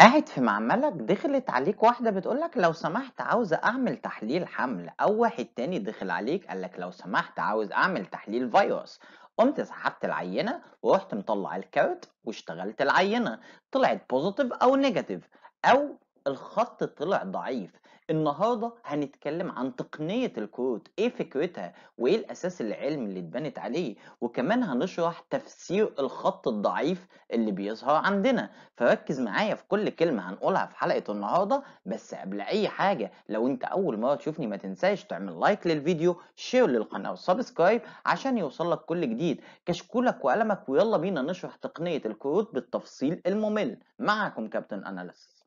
قاعد في معملك دخلت عليك واحدة بتقولك لو سمحت عاوزة أعمل تحليل حمل، أو واحد تاني دخل عليك قالك لو سمحت عاوز أعمل تحليل فيروس. قمت سحبت العينة ورحت مطلع الكارت واشتغلت العينة، طلعت بوزيتيف أو نيجاتيف، أو الخط طلع ضعيف. النهاردة هنتكلم عن تقنية الكروت، ايه فكرتها وايه الأساس العلمي اللي اتبنت عليه، وكمان هنشرح تفسير الخط الضعيف اللي بيظهر عندنا. فركز معايا في كل كلمة هنقولها في حلقة النهاردة. بس قبل أي حاجة، لو أنت أول مرة تشوفني ما تنساش تعمل لايك للفيديو، شير للقناة وسبسكرايب عشان يوصلك كل جديد. كشكولك وقلمك ويلا بينا نشرح تقنية الكروت بالتفصيل الممل. معكم كابتن أناليسيس.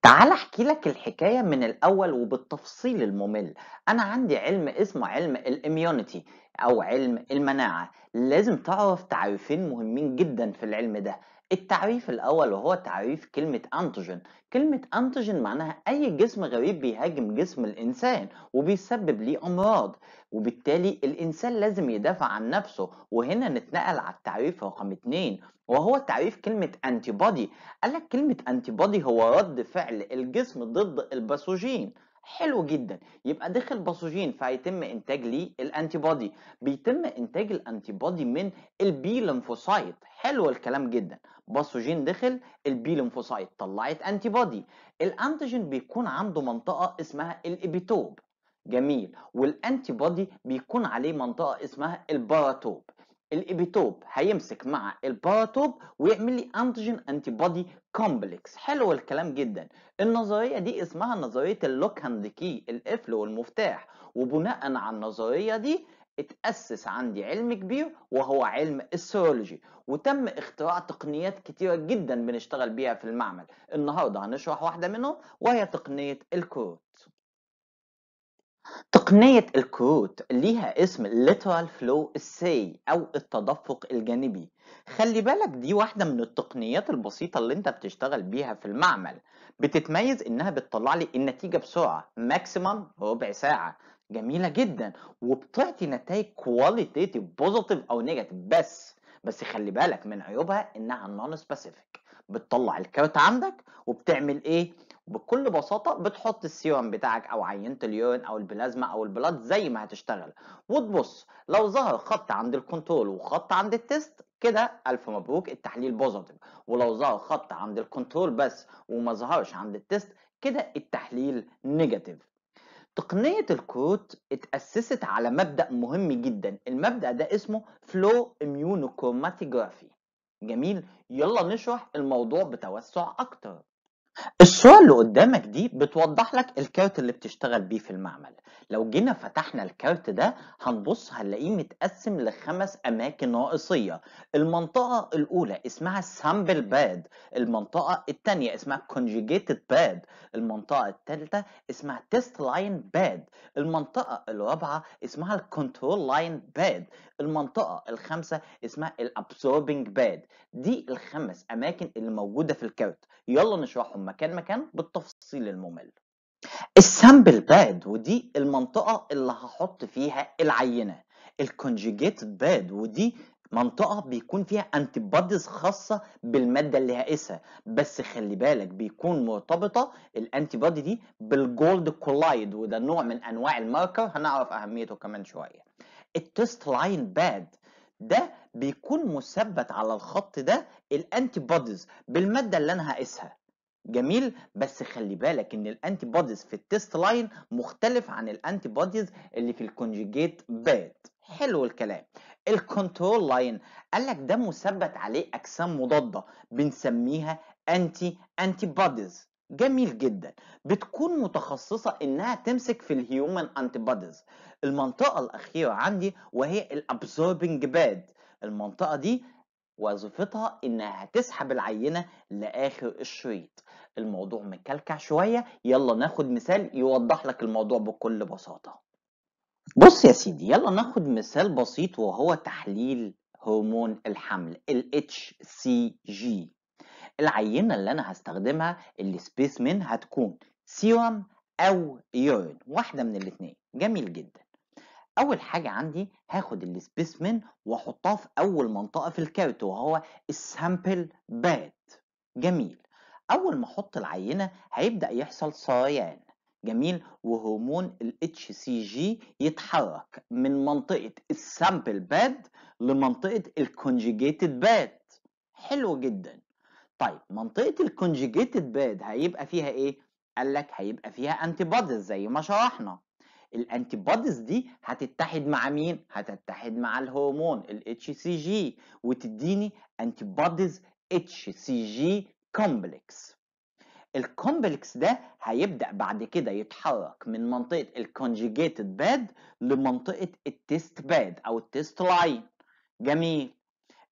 تعال احكي لك الحكاية من الأول وبالتفصيل الممل. أنا عندي علم اسمه علم الإميونيتي أو علم المناعة. لازم تعرف تعريفين مهمين جدا في العلم ده. التعريف الأول وهو تعريف كلمة أنتيجين. كلمة أنتيجين معناها أي جسم غريب بيهاجم جسم الإنسان وبيسبب ليه أمراض، وبالتالي الإنسان لازم يدافع عن نفسه. وهنا نتنقل على التعريف رقم 2 وهو تعريف كلمة أنتي بودي. قال لك كلمة انتي بودي هو رد فعل الجسم ضد الباثوجين. حلو جدا، يبقى دخل باثوجين فهيتم انتاج ليه الانتي بودي. بيتم انتاج الانتي بودي من البي ليمفوسايت. حلو الكلام جدا. باثوجين دخل، البي ليمفوسايت طلعت انتي بودي. الانتيجين بيكون عنده منطقة اسمها الابيتوب. جميل. والانتي بودي بيكون عليه منطقة اسمها الباراتوب. الابيتوب هيمسك مع الباراتوب ويعمل لي انتيجين انتي بودي كومبلكس. حلو الكلام جدا. النظريه دي اسمها نظريه اللوك اند كي، القفل والمفتاح. وبناء على النظريه دي اتأسس عندي علم كبير وهو علم السيرولوجي، وتم اختراع تقنيات كتيرة جدا بنشتغل بيها في المعمل. النهاردة هنشرح واحدة منهم وهي تقنية الكروت. تقنية الكروت ليها اسم lateral flow assay أو التدفق الجانبي. خلي بالك دي واحدة من التقنيات البسيطة اللي انت بتشتغل بيها في المعمل. بتتميز انها بتطلع لي النتيجة بسرعة، ماكسيمم ربع ساعة. جميلة جدا. وبتعطي نتائج كواليتيتيف بوزيتيف او نيجاتيف. بس خلي بالك من عيوبها انها نون سبيسيفيك. بتطلع الكارت عندك وبتعمل ايه؟ بكل بساطة بتحط السيرم بتاعك أو عينة اليورين أو البلازما أو البلاد زي ما هتشتغل، وتبص لو ظهر خط عند الكنترول وخط عند التست كده ألف مبروك التحليل بوزيتيف. ولو ظهر خط عند الكنترول بس وما ظهرش عند التست كده التحليل نيجاتيف. تقنية الكروت اتأسست على مبدأ مهم جدا. المبدأ ده اسمه فلو اميونوكروماتيجرافي. جميل. يلا نشرح الموضوع بتوسع أكتر. الصورة اللي قدامك دي بتوضح لك الكارت اللي بتشتغل بيه في المعمل. لو جينا فتحنا الكارت ده هنبص هنلاقيه متقسم لخمس أماكن رئيسية. المنطقة الأولى اسمها سامبل باد، المنطقة الثانية اسمها كونجيجيتد باد، المنطقة الثالثة اسمها تيست لاين باد، المنطقة الرابعة اسمها الكنترول لاين باد، المنطقة الخامسة اسمها الابسوربنج باد. دي الخمس أماكن اللي موجودة في الكارت. يلا نشرحهم مكان مكان بالتفصيل الممل. السامبل باد ودي المنطقة اللي هحط فيها العينة. الكونجيجيتد باد ودي منطقة بيكون فيها انتي بوديز خاصة بالمادة اللي هقيسها. بس خلي بالك بيكون مرتبطة الانتي بودي دي بالجولد كولايد، وده نوع من انواع الماركر هنعرف اهميته كمان شوية. التست لاين باد ده بيكون مثبت على الخط ده الانتي بوديز بالمادة اللي انا هقيسها. جميل. بس خلي بالك ان الانتي بوديز في التست لاين مختلف عن الانتي بوديز اللي في الكونجيجيت باد. حلو الكلام. الكنترول لاين قال لك ده مثبت عليه اجسام مضاده بنسميها انتي بوديز. جميل جدا. بتكون متخصصه انها تمسك في الهيومن انتي بوديز. المنطقه الاخيره عندي وهي الابزوربنج باد. المنطقه دي وظيفتها انها هتسحب العينه لاخر الشريط. الموضوع مكلكع شويه، يلا ناخد مثال يوضح لك الموضوع بكل بساطه. بص يا سيدي، يلا ناخد مثال بسيط وهو تحليل هرمون الحمل ال HCG. العينه اللي انا هستخدمها السبيسمين هتكون سيرم او يورين، واحده من الاثنين. جميل جدا. اول حاجه عندي هاخد السبيسمين واحطها في اول منطقه في الكارت وهو السامبل باد. جميل. اول ما احط العينه هيبدا يحصل سريان، جميل، وهرمون ال HCG يتحرك من منطقه السامبل باد لمنطقه الكونجيجيتد باد. حلو جدا. طيب منطقه الكونجيجيتد باد هيبقى فيها ايه؟ قال لك هيبقى فيها انتي بوديز زي ما شرحنا. الانتي بوديز دي هتتحد مع مين؟ هتتحد مع الهرمون ال HCG وتديني انتي بوديز HCG كومبلكس. الكومبلكس ده هيبدأ بعد كده يتحرك من منطقة الكونجيجيتد باد لمنطقة التيست باد او التيست لاين. جميل.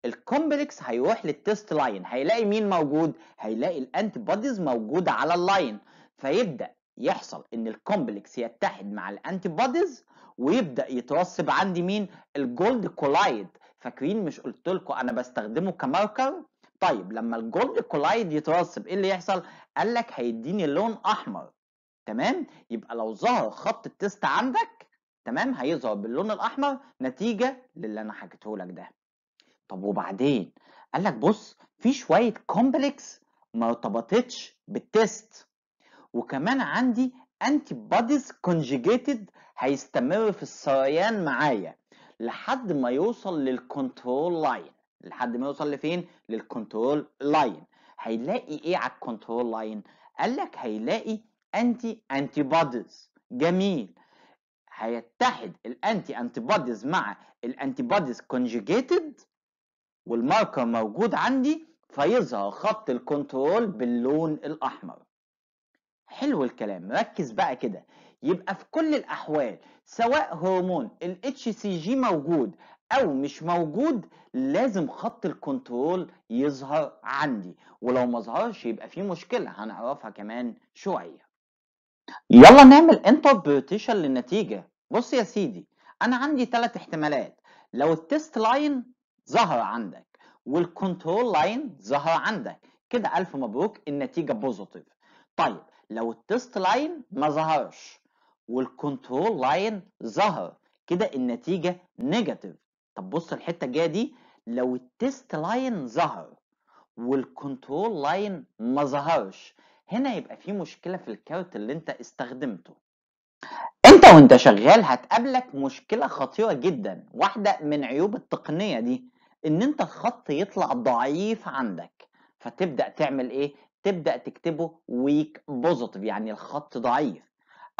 الكومبلكس هيروح للتيست لاين، هيلاقي مين موجود؟ هيلاقي الانتي بوديز موجوده على اللاين، فيبدا يحصل ان الكومبلكس يتحد مع الانتي بوديز ويبدا يترسب عندي مين؟ الجولد كولايد. فاكرين مش قلت لكم انا بستخدمه كماركر؟ طيب لما الجولد كولايد يترسب ايه اللي يحصل؟ قال لك هيديني لون احمر. تمام؟ يبقى لو ظهر خط التيست عندك، تمام، هيظهر باللون الاحمر نتيجه للي انا حكيته لك ده. طب وبعدين؟ قال لك بص، في شويه كومبلكس ما ارتبطتش بالتيست، وكمان عندي انتي بوديز كونجيجيتد هيستمر في السريان معايا لحد ما يوصل للكنترول لاين. لحد ما يوصل لفين؟ للكنترول لاين. هيلاقي ايه على الكنترول لاين؟ قال لك هيلاقي انتي بوديز. جميل. هيتحد الانتي بوديز مع الانتي بوديز كونجيجيتد والماركر موجود عندي، فيظهر خط الكنترول باللون الاحمر. حلو الكلام. ركز بقى كده. يبقى في كل الاحوال سواء هرمون ال HCG موجود او مش موجود لازم خط الكنترول يظهر عندي، ولو ما ظهرش يبقى في مشكلة هنعرفها كمان شوية. يلا نعمل انتربريتيشن للنتيجة. بص يا سيدي، انا عندي 3 احتمالات. لو التست لاين ظهر عندك والكنترول لاين ظهر عندك، كده الف مبروك النتيجة بوزيتيف. طيب لو التست لاين ما ظهرش والكنترول لاين ظهر، كده النتيجة نيجاتيف. طب بص الحتة الجاية دي، لو التست لاين ظهر والكنترول لاين ما ظهرش، هنا يبقى في مشكلة في الكارت اللي انت استخدمته. انت وانت شغال هتقابلك مشكلة خطيرة جدا. واحدة من عيوب التقنية دي ان انت الخط يطلع ضعيف عندك، فتبدأ تعمل ايه؟ تبدأ تكتبه ويك بوزيتيف، يعني الخط ضعيف.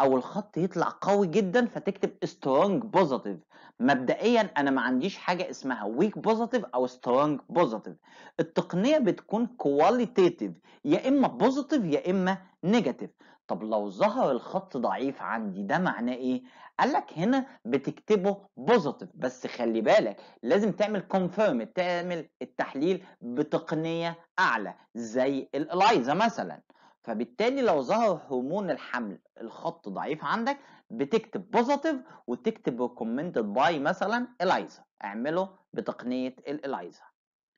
او الخط يطلع قوي جدا فتكتب سترونج بوزيتيف. مبدئيا انا ما عنديش حاجه اسمها ويك بوزيتيف او سترونج بوزيتيف. التقنيه بتكون كواليتيتيف، يا اما بوزيتيف يا اما نيجاتيف. طب لو ظهر الخط ضعيف عندي ده معناه ايه؟ قال لك هنا بتكتبه بوزيتيف، بس خلي بالك لازم تعمل كونفيرم، تعمل التحليل بتقنيه اعلى زي الالايزا مثلا. فبالتالي لو ظهر هرمون الحمل الخط ضعيف عندك بتكتب بوزيتيف وتكتب ريكومندد باي مثلا الايزا. اعمله بتقنيه الالايزا.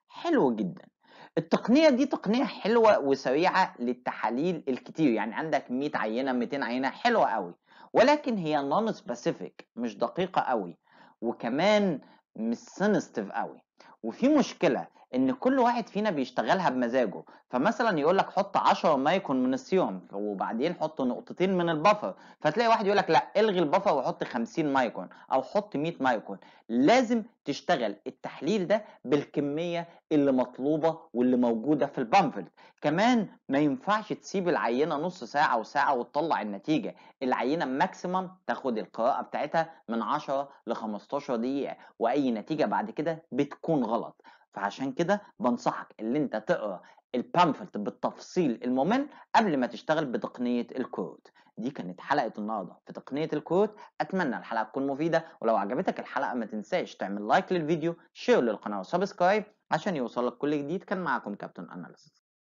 حلو جدا. التقنيه دي تقنيه حلوه وسريعه للتحاليل الكتير، يعني عندك 100 عينه 200 عينه، حلوه قوي، ولكن هي نون سبيسيفيك، مش دقيقه قوي، وكمان مش سنستيف قوي. وفي مشكله ان كل واحد فينا بيشتغلها بمزاجه، فمثلا يقول لك حط 10 مايكرون من السيوم وبعدين حط نقطتين من البفر، فتلاقي واحد يقول لك لا الغي البفر وحط 50 مايكرون او حط 100 مايكرون. لازم تشتغل التحليل ده بالكميه اللي مطلوبه واللي موجوده في البامفلت. كمان ما ينفعش تسيب العينه نص ساعه وساعه وتطلع النتيجه. العينه ماكسيمم تاخد القراءه بتاعتها من 10 ل 15 دقيقه، واي نتيجه بعد كده بتكون غلط. فعشان كده بنصحك ان انت تقرا البامفلت بالتفصيل الممل قبل ما تشتغل بتقنيه الكود. دي كانت حلقه النهارده في تقنيه الكود. اتمنى الحلقه تكون مفيده، ولو عجبتك الحلقه ما تنساش تعمل لايك للفيديو، شير للقناه وسبسكرايب عشان يوصلك كل جديد. كان معاكم كابتن اناليسيس.